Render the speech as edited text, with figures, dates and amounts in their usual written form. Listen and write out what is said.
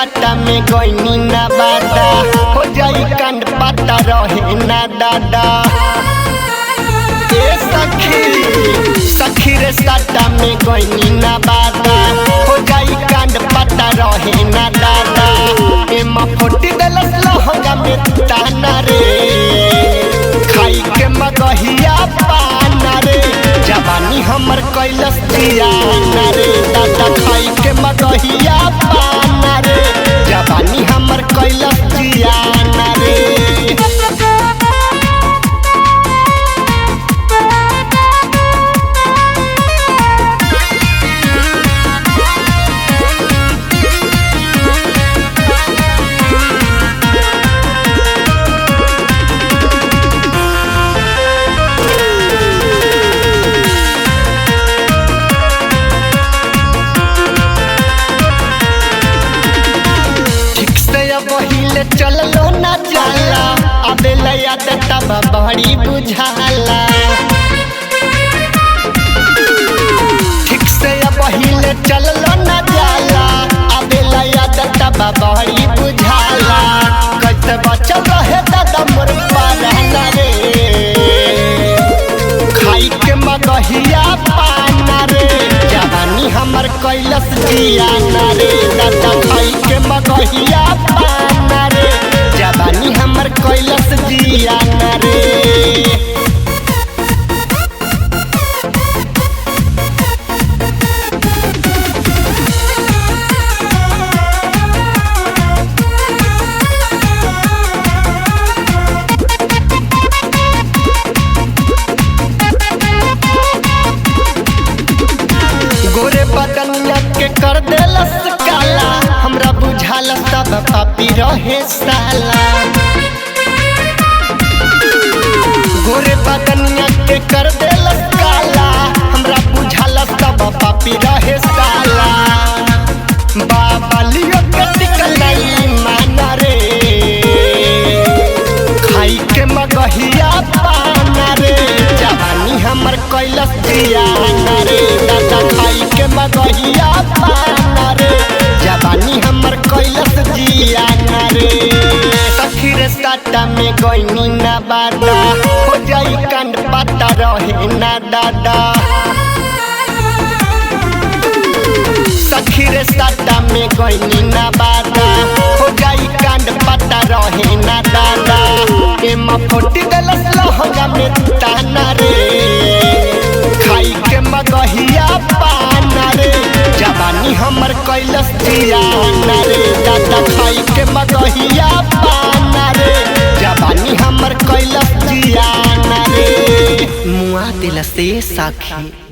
साटा में गईनी ना बादा हो जाई कांड पाता रहे ना दादा। ए सखी रे साटा में गईनी ना बादा हो जाई कांड पाता रहे ना दादा। एमा फोटी दलस लहंगा में ताना रे खाई के मगहिया पाना रे जवानी हमर कैलस जियाना रे दादा। खाई के मगहिया पाना रे जवानी हमर कैलस जियाना रे। बहिले चललो ना जाला अबे लया तब बड़ी बुझाला। ठीक से बहिले चललो ना जाला अबे लया तब बड़ी बुझाला। कैसे बचल रहे दादा मोर पाना रे खाई के मगहिया पाना रे जवानी हमर कैलस जियाना रे दादा। खाई के मगहिया पाना रे जवानी हमर कैलस जियाना रे। गोरे बदनिया के कर देलस काला हमरा बुझाल सब पापी रहे साला। गोरे बदनिया के कर देलस काला हमरा बुझाल सब पापी रहे साला। बाबा लियो के टिकल नहीं माना रे खाई के मगहिया पाना रे जवानी हमर कैलस जियाना रे दादा। खाई के मगहिया पाना रे जवानी हमर कैलस जियाना रे। सखी रे साटा में गईनी ना बादा हो जाई कांड पाता रहे ना दादा। सखी रे साटा में गईनी ना बादा हो जाई कांड पाता रहे ना दादा। एमा फोटी दलस लहंगा में ताना रे खाई के मगहिया पाना रे जवानी हमर कैलस जियाना रे दादा। खाई के मगहिया पाना रे जवानी हमर कैलस जियाना रे। मुआ दिल से साखी।